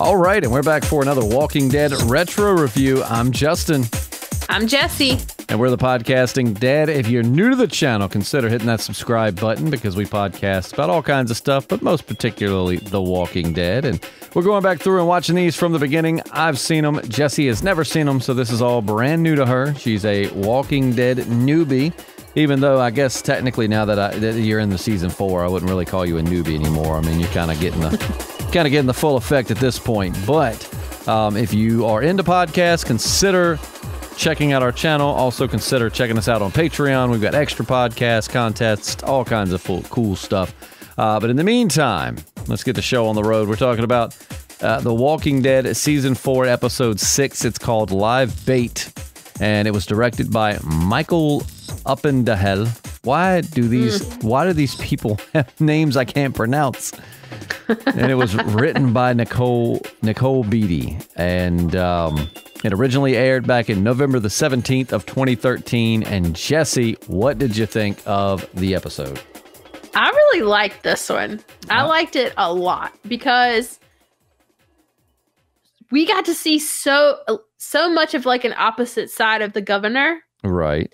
All right, and we're back for another Walking Dead retro review. I'm Justin. I'm Jessi. And we're the Podcasting Dead. If you're new to the channel, consider hitting that subscribe button because we podcast about all kinds of stuff, but most particularly The Walking Dead. And we're going back through and watching these from the beginning. I've seen them. Jessi has never seen them, so this is all brand new to her. She's a Walking Dead newbie, even though I guess technically now that you're in the season 4, I wouldn't really call you a newbie anymore. I mean, you're kind of getting the full effect at this point. But if you are into podcasts, consider checking out our channel. Also consider checking us out on Patreon. We've got extra podcasts, contests, all kinds of cool stuff. But in the meantime, let's get the show on the road. We're talking about The Walking Dead Season 4, Episode 6. It's called Live Bait, and it was directed by Michael Uppendahel. Why do these people have names I can't pronounce? And it was written by Nicole Beatty, and it originally aired back in November the 17th of 2013. And Jessi, what did you think of the episode? I really liked this one. I liked it a lot because we got to see so much of like an opposite side of the governor. Right.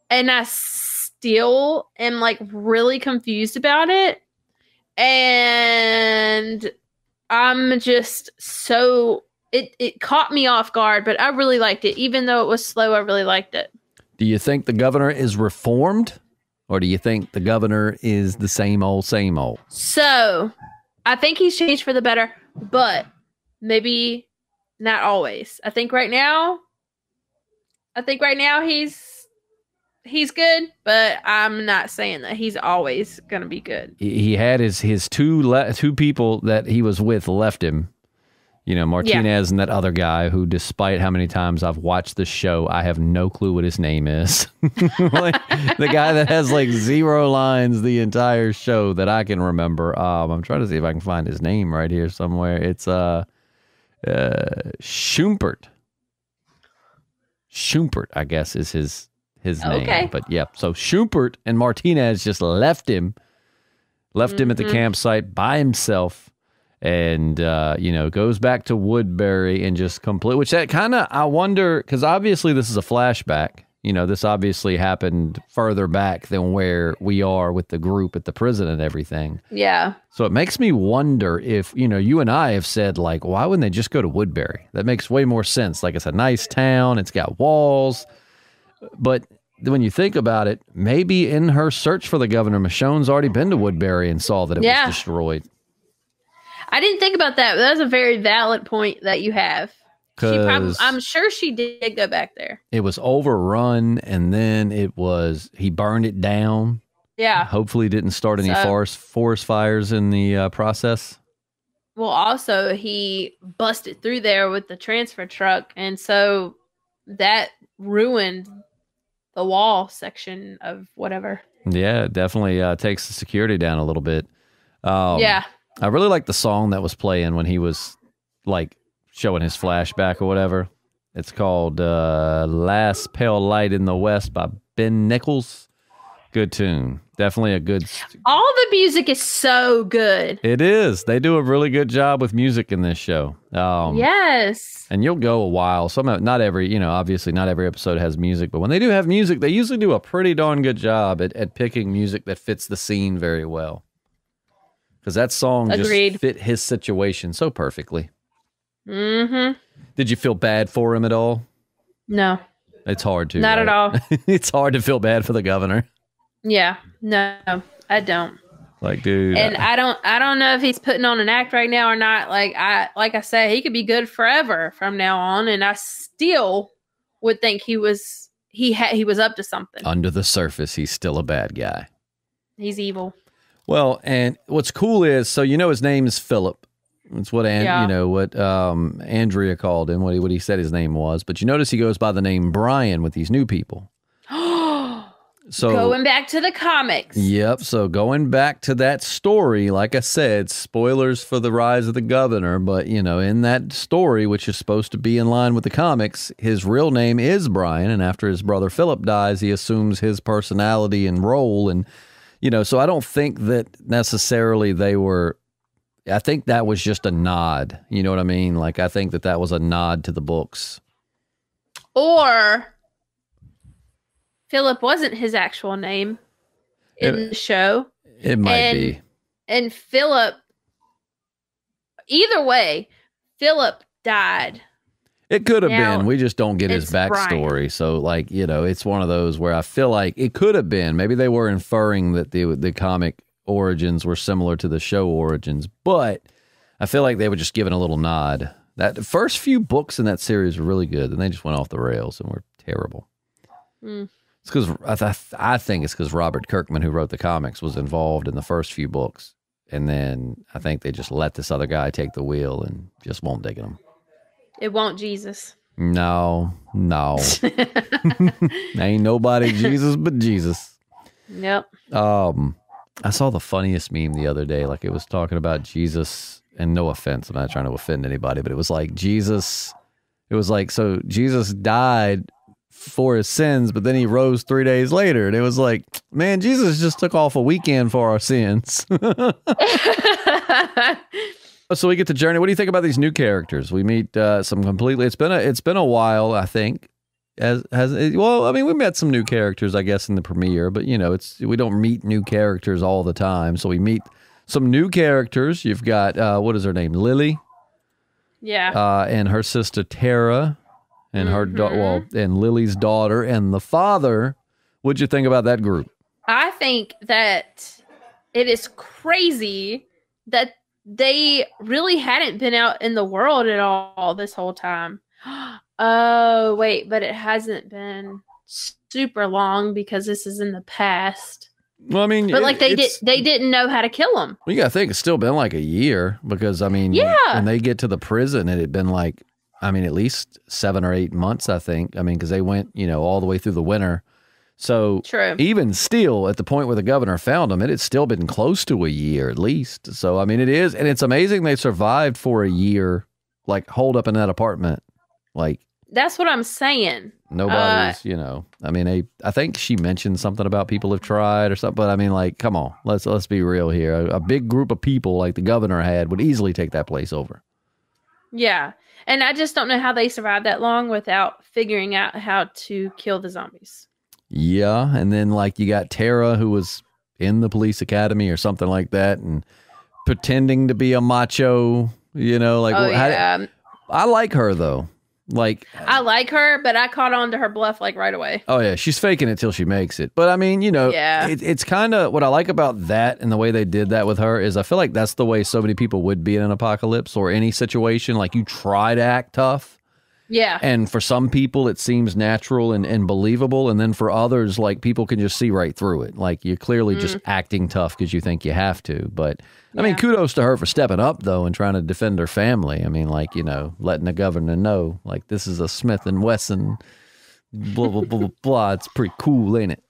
And I still am like really confused about it. And I'm just so... It caught me off guard, but I really liked it. Even though it was slow, I really liked it. Do you think the governor is reformed? Or do you think the governor is the same old, same old? So, I think he's changed for the better, but maybe not always. I think right now he's good, but I'm not saying that he's always going to be good. He had his two people that he was with left him. You know, Martinez and that other guy who, despite how many times I've watched the show, I have no clue what his name is. Like, the guy that has like 0 lines the entire show that I can remember. I'm trying to see if I can find his name right here somewhere. It's Schumpert. Schumpert, I guess, is his name. Okay. But yeah, so Schumpert and Martinez just left him at the campsite by himself. And, goes back to Woodbury and just which that kind of, I wonder, because obviously this is a flashback. You know, this obviously happened further back than where we are with the group at the prison and everything. Yeah. So it makes me wonder if, you and I have said, like, why wouldn't they just go to Woodbury? That makes way more sense. Like, it's a nice town. It's got walls. But when you think about it, maybe in her search for the governor, Michonne's already been to Woodbury and saw that it was destroyed. I didn't think about that, but that's a very valid point that you have. I'm sure she did go back there. It was overrun, and then he burned it down. Yeah. Hopefully didn't start any forest fires in the process. Well, also, he busted through there with the transfer truck, and so that ruined the wall section of whatever. Yeah, it definitely takes the security down a little bit. Yeah. I really like the song that was playing when he was like showing his flashback or whatever. It's called Last Pale Light in the West by Ben Nichols. Good tune. Definitely a good... All the music is so good. It is. They do a really good job with music in this show. Yes. And you'll go a while. Obviously not every episode has music, but when they do have music, they usually do a pretty darn good job at picking music that fits the scene very well. Because that song just fit his situation so perfectly. Mm-hmm. Did you feel bad for him at all? No. It's hard to. Not at all. It's hard to feel bad for the governor. Yeah. No, I don't. Like, dude. And I don't know if he's putting on an act right now or not. Like I said, he could be good forever from now on, and I still would think he was up to something. Under the surface, he's still a bad guy. He's evil. Well, and what's cool is, so his name is Philip. That's what Andrea called him, what he said his name was. But you notice he goes by the name Brian with these new people. So going back to the comics. Yep. So going back to that story, like I said, spoilers for the rise of the governor. But, in that story, which is supposed to be in line with the comics, his real name is Brian. And after his brother Philip dies, he assumes his personality and role. And, so I don't think that necessarily they were I think that was just a nod. You know what I mean? Like, I think that was a nod to the books. Or Philip wasn't his actual name in the show. It might be. And Philip, either way, Philip died. It could have been. We just don't get his backstory. Brian. So, like, you know, it's one of those where I feel like it could have been. Maybe they were inferring that the comic origins were similar to the show origins, but I feel like they were just giving a little nod. That the first few books in that series were really good, and they just went off the rails and were terrible. It's because I think it's because Robert Kirkman, who wrote the comics, was involved in the first few books, and then I think they just let this other guy take the wheel and just won't dig him. It won't Jesus. No. Ain't nobody Jesus but Jesus. Yep. I saw the funniest meme the other day. Like, it was talking about Jesus, and no offense, I'm not trying to offend anybody, but it was like Jesus. It was like, so Jesus died for his sins, but then he rose 3 days later. And it was like, man, Jesus just took off a weekend for our sins. So we get to Journey. What do you think about these new characters? We meet some completely. It's been a while, I think. Well, I mean, we met some new characters, I guess, in the premiere, but you know, we don't meet new characters all the time. So we meet some new characters. You've got what is her name, Lily? Yeah. And her sister Tara, and her and Lily's daughter, and the father. What'd you think about that group? I think that it is crazy that they really hadn't been out in the world at all this whole time. Oh, wait, but it hasn't been super long because this is in the past. Well, I mean, but like they didn't know how to kill him. Well, you gotta think it's still been like a year because I mean, when they get to the prison, it had been like, I mean, at least 7 or 8 months, I think. I mean, because they went, you know, all the way through the winter. So even still, at the point where the governor found them, it had still been close to a year at least. So I mean, it is, and it's amazing they survived for a year, like holed up in that apartment, like. That's what I'm saying. Nobody's, you know, I mean, I think she mentioned something about people have tried or something, but I mean, like, come on, let's be real here. A big group of people like the governor had would easily take that place over. Yeah. And I just don't know how they survived that long without figuring out how to kill the zombies. Yeah. And then like you got Tara, who was in the police academy or something like that and pretending to be a macho, you know, like, I like her though. Like, I like her, but I caught on to her bluff like right away. Oh yeah, she's faking it till she makes it. But I mean, you know, it's kind of what I like about that and the way they did that with her is I feel like that's the way so many people would be in an apocalypse or any situation. Like you try to act tough. Yeah. And for some people, it seems natural and believable. And then for others, like people can just see right through it. Like you're clearly just acting tough because you think you have to. But I mean, kudos to her for stepping up, though, and trying to defend her family. I mean, like, you know, letting the governor know, like, this is a Smith & Wesson, blah, blah, blah, blah, blah. It's pretty cool, ain't it?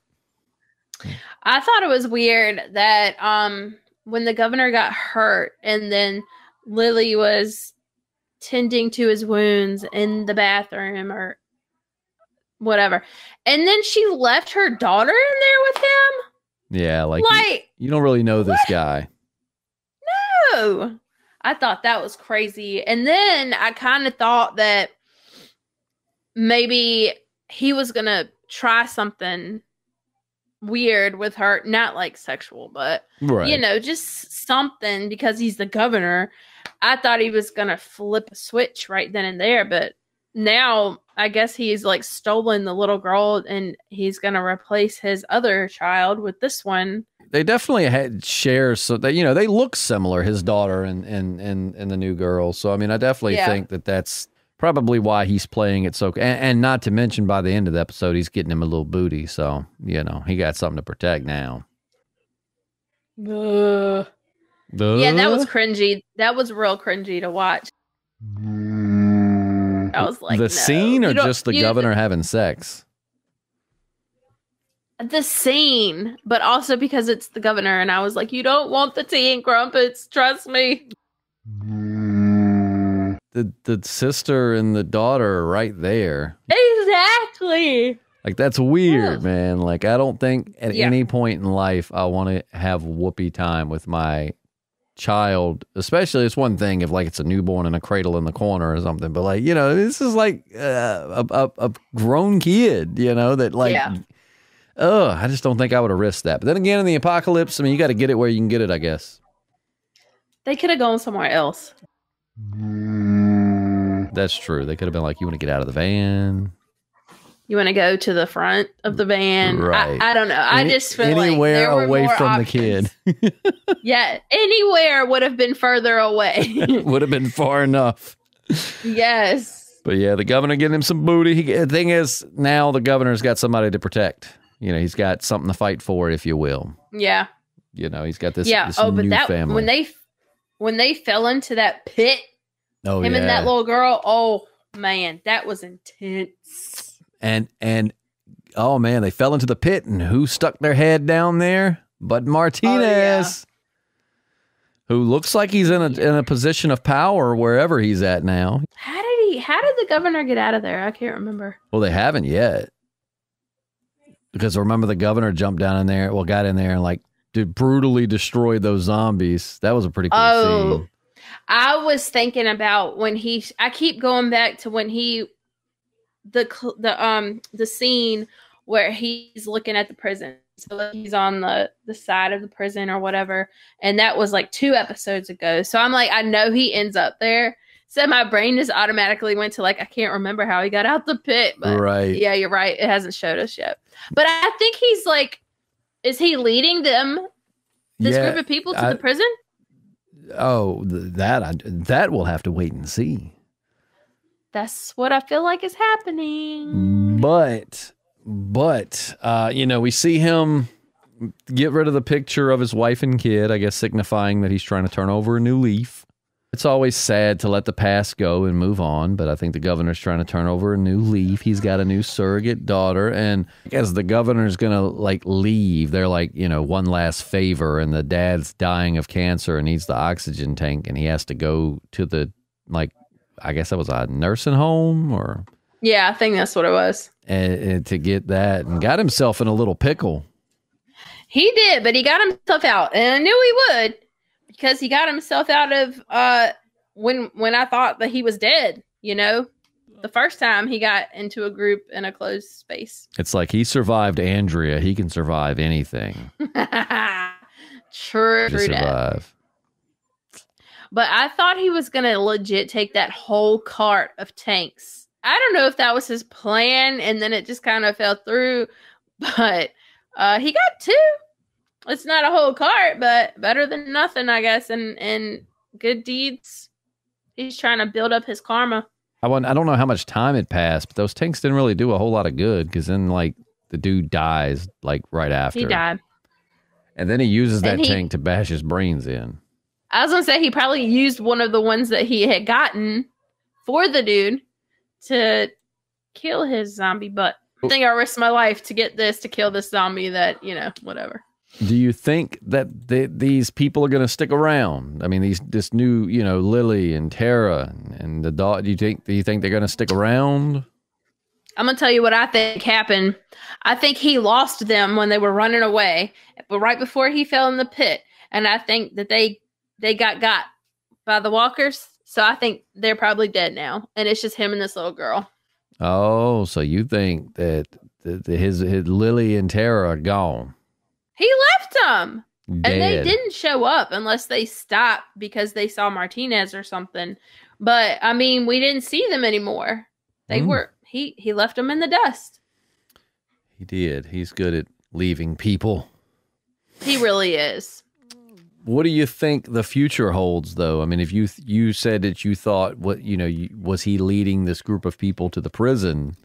I thought it was weird that when the governor got hurt and then Lily was tending to his wounds in the bathroom or whatever. And then she left her daughter in there with him? Yeah, like you don't really know this guy. No. I thought that was crazy. And then I kind of thought that maybe he was going to try something weird with her. Not like sexual, but, you know, just something because he's the governor. I thought he was going to flip a switch right then and there, but now I guess he's like stolen the little girl and he's going to replace his other child with this one. They definitely had shares, so that, you know, they look similar, his daughter and the new girl. So, I mean, I definitely think that that's probably why he's playing it so, and not to mention by the end of the episode, he's getting him a little booty. So, you know, he got something to protect now. Yeah, that was cringy. That was real cringy to watch. I was like, the scene or just the governor having sex? The scene, but also because it's the governor, and I was like, you don't want the tea and crumpets, trust me. The sister and the daughter are right there. Exactly. Like, that's weird, man. Like, I don't think at any point in life I want to have whoopee time with my child, especially, it's one thing if like it's a newborn in a cradle in the corner or something, but like, you know, this is like a grown kid, you know, that like, I just don't think I would have risked that. But then again, in the apocalypse, I mean, you got to get it where you can get it, I guess. They could have gone somewhere else. That's true. They could have been like, you want to get out of the van? You want to go to the front of the van? Right. I don't know. I just feel like anywhere there were away more from options. the kid. Yeah, anywhere would have been further away. Would have been far enough. Yes. But yeah, the governor getting him some booty. The thing is, now the governor's got somebody to protect. You know, he's got something to fight for, if you will. Yeah. You know, he's got this. Yeah. This But new that family. when they fell into that pit, him and that little girl. Oh man, that was intense. And oh man, they fell into the pit, and who stuck their head down there? But Martinez, who looks like he's in a position of power wherever he's at now. How did the governor get out of there? I can't remember. Well, they haven't yet, because remember the governor jumped down in there. Well, got in there and like brutally destroyed those zombies. That was a pretty cool scene. I was thinking about when I keep going back to when the scene where he's looking at the prison. So he's on the side of the prison or whatever. And that was like 2 episodes ago. So I'm like, I know he ends up there. So my brain just automatically went to like, I can't remember how he got out the pit. But right. Yeah, you're right. It hasn't showed us yet. But I think he's like, is he leading this group of people to the prison? Oh, that we'll have to wait and see. That's what I feel like is happening. But you know, we see him get rid of the picture of his wife and kid, I guess signifying that he's trying to turn over a new leaf. It's always sad to let the past go and move on, but I think the governor's trying to turn over a new leaf. He's got a new surrogate daughter, and as the governor's going to like leave, they're like, you know, one last favor, and the dad's dying of cancer and needs the oxygen tank, and he has to go to the, like, I guess that was a nursing home or... Yeah, I think that's what it was. And to get that, and got himself in a little pickle. He did, but he got himself out, and I knew he would. Because he got himself out of when I thought that he was dead, you know, the first time he got into a group in a closed space. It's like he survived Andrea. He can survive anything. True. Survive. But I thought he was going to legit take that whole cart of tanks. I don't know if that was his plan, and then it just kind of fell through. But he got 2. It's not a whole cart, but better than nothing, I guess. And good deeds. He's trying to build up his karma. I don't know how much time had passed, but those tanks didn't really do a whole lot of good, because then like the dude dies like right after. He died. And then he uses that tank to bash his brains in. I was going to say he probably used one of the ones that he had gotten for the dude to kill his zombie butt. I think I risked my life to get this, to kill this zombie that, you know, whatever. Do you think that these people are going to stick around? I mean, this new, you know, Lily and Tara and the dog. Do you think they're going to stick around? I'm going to tell you what I think happened. I think he lost them when they were running away, but right before he fell in the pit. And I think that they got by the walkers. So I think they're probably dead now. And it's just him and this little girl. Oh, so you think that his Lily and Tara are gone? He left them. Dead. And they didn't show up unless they stopped because they saw Martinez or something. But I mean, we didn't see them anymore. They were, he left them in the dust. He did. He's good at leaving people. He really is. What do you think the future holds, though? I mean, if you said that you thought, was he leading this group of people to the prison?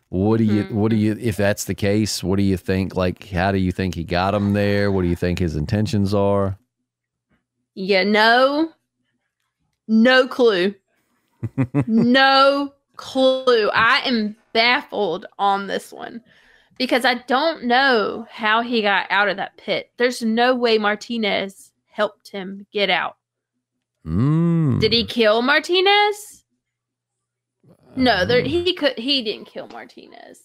What do you, if that's the case, what do you think? Like, how do you think he got them there? What do you think his intentions are? Yeah, no clue. No clue. I am baffled on this one because I don't know how he got out of that pit. There's no way Martinez helped him get out. Did he kill Martinez? No, he didn't kill Martinez.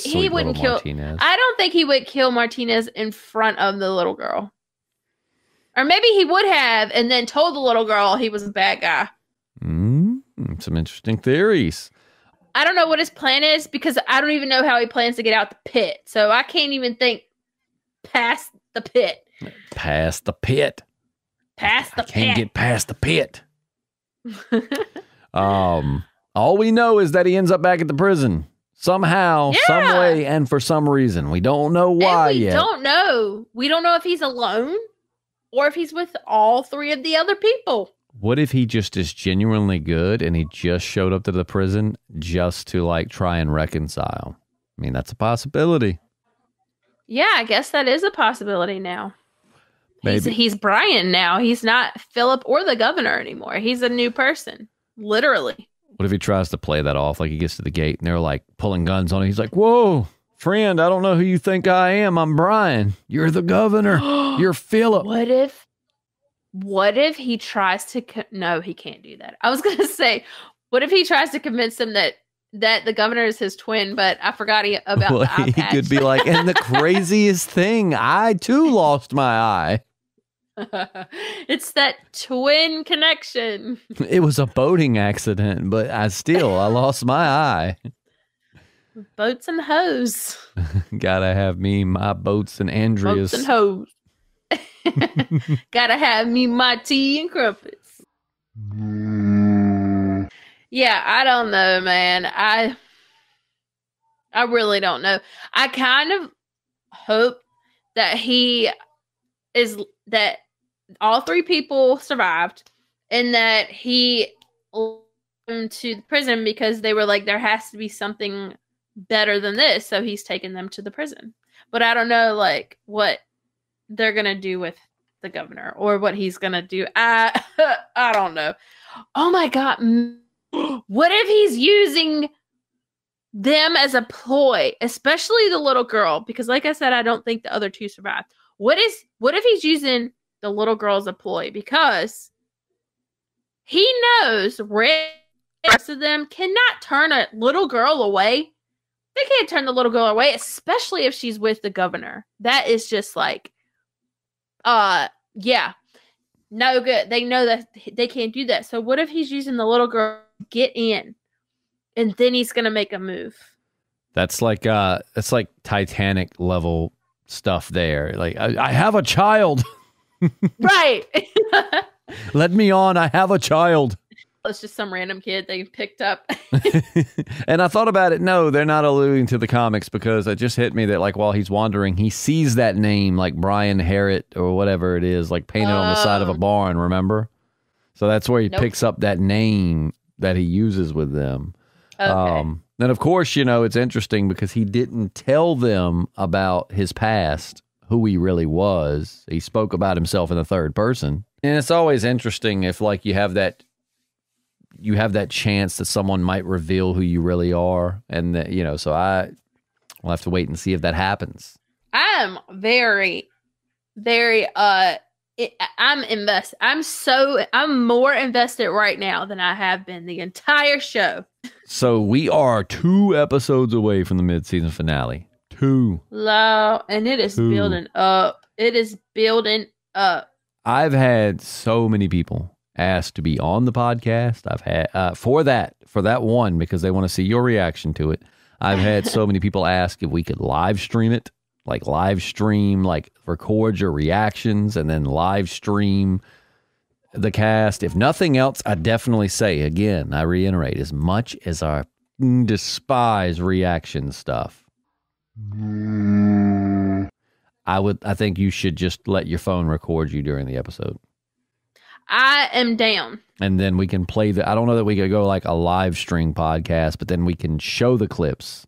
He wouldn't kill Martinez. I don't think he would kill Martinez in front of the little girl. Or maybe he would have and then told the little girl he was a bad guy. Some interesting theories. I don't know what his plan is because I don't even know how he plans to get out the pit. So I can't even think past the pit. Past the pit. Past the pit. Can't get past the pit. All we know is that he ends up back at the prison somehow, some way, and for some reason. We don't know why yet. We don't know. We don't know if he's alone or if he's with all three of the other people. What if he just is genuinely good and he just showed up to the prison just to like try and reconcile? I mean, that's a possibility. Yeah, I guess that is a possibility now. Maybe. He's Brian now. He's not Philip or the governor anymore. He's a new person, literally. What if he tries to play that off? Like he gets to the gate and they're like pulling guns on him. He's like, whoa, friend, I don't know who you think I am. I'm Brian. You're the governor. You're Philip. What if he tries to... No, he can't do that. I was going to say, what if he tries to convince him that the governor is his twin, but I forgot about the eye patch. He could be like, and the craziest thing, I too lost my eye. It's that twin connection. It was a boating accident, but I lost my eye. Boats and hoes. Gotta have me my boats and Andreas. Boats and hoes. Gotta have me my tea and crumpets. Yeah, I don't know, man. I really don't know. I kind of hope that that all three people survived and that he went to the prison because they were like, there has to be something better than this. So he's taken them to the prison. But I don't know, like, what they're going to do with the governor or what he's going to do. I don't know. Oh, my God. What if he's using them as a ploy, especially the little girl? Because like I said, I don't think the other two survived. What if he's using the little girl as a ploy? Because he knows the rest of them cannot turn a little girl away. They can't turn the little girl away, especially if she's with the governor. That is just like, yeah, no good. They know that they can't do that. So what if he's using the little girl to get in, and then he's gonna make a move? That's like Titanic level stuff there. Like, I have a child. Right. Let me on. I have a child. It's just some random kid they picked up. And I thought about it. No, they're not alluding to the comics because it just hit me that like while he's wandering, he sees that name like Brian Harrett or whatever it is, like painted on the side of a barn, remember? So that's where he picks up that name that he uses with them. Okay. And of course, you know, it's interesting because he didn't tell them about his past, who he really was. He spoke about himself in the third person. And it's always interesting if like you have that chance that someone might reveal who you really are. And that, you know, so we'll have to wait and see if that happens. I'm very, very, I'm invested. I'm more invested right now than I have been the entire show. So we are 2 episodes away from the mid-season finale. 2. Low, and it is building up. It is building up. I've had so many people ask to be on the podcast. I've had for that one because they want to see your reaction to it. I've had so many people ask if we could live stream it, like record your reactions and then live stream the cast. If nothing else, I definitely say again, I reiterate, as much as I despise reaction stuff, I think you should just let your phone record you during the episode. I am down. And then we can play I don't know that we could go like a live stream podcast, but then we can show the clips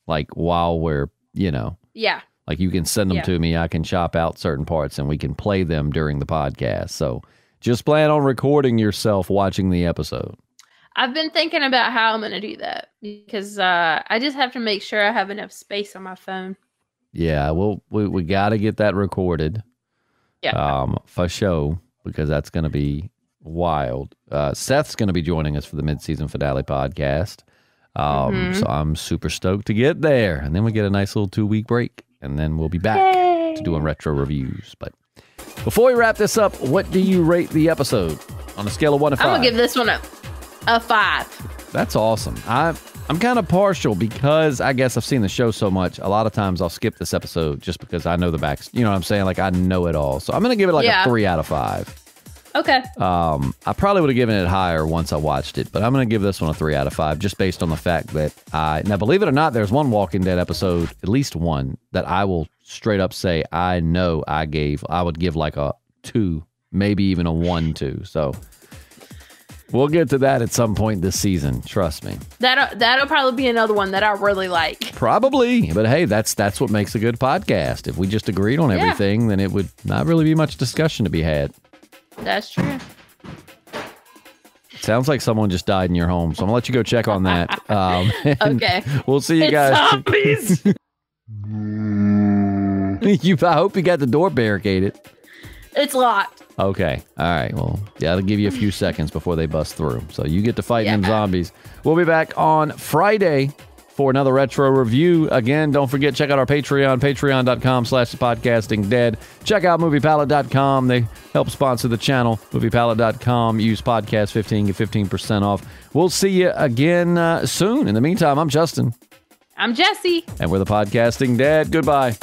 like while we're, you know. Yeah. Like you can send them to me. I can chop out certain parts and we can play them during the podcast. So just plan on recording yourself watching the episode. I've been thinking about how I'm going to do that because I just have to make sure I have enough space on my phone. Yeah, we got to get that recorded. Yeah. For show, because that's going to be wild. Seth's going to be joining us for the mid-season finale podcast. So I'm super stoked to get there. And then we get a nice little 2-week break. And then we'll be back to doing retro reviews. But Before we wrap this up, what do you rate the episode on a scale of 1 to 5? I'm going to give this one a 5. That's awesome. I'm kind of partial because I guess I've seen the show so much. A lot of times I'll skip this episode just because I know the back. You know what I'm saying? Like I know it all. So I'm going to give it like a 3 out of 5. Okay. I probably would have given it higher once I watched it, but I'm going to give this one a 3 out of 5 just based on the fact that now believe it or not, there's one Walking Dead episode, at least one, that I will straight up say I know I would give like a 2, maybe even a 1-2. So we'll get to that at some point this season. Trust me. That'll probably be another one that I really like. Probably. But hey, that's what makes a good podcast. If we just agreed on everything, then it would not really be much discussion to be had. That's true. Sounds like someone just died in your home, so I'm going to let you go check on that. Okay. We'll see you guys. Zombies. I hope you got the door barricaded. It's locked. Okay. All right. Well, yeah, it'll give you a few seconds before they bust through. So you get to fighting them zombies. We'll be back on Friday for another retro review. Again, don't forget, check out our Patreon, patreon.com/podcastingdead. Check out moviepalette.com. They help sponsor the channel. Moviepalette.com. Use podcast15, get 15% off. We'll see you again soon. In the meantime, I'm Justin. I'm Jessi. And we're the Podcasting Dead. Goodbye.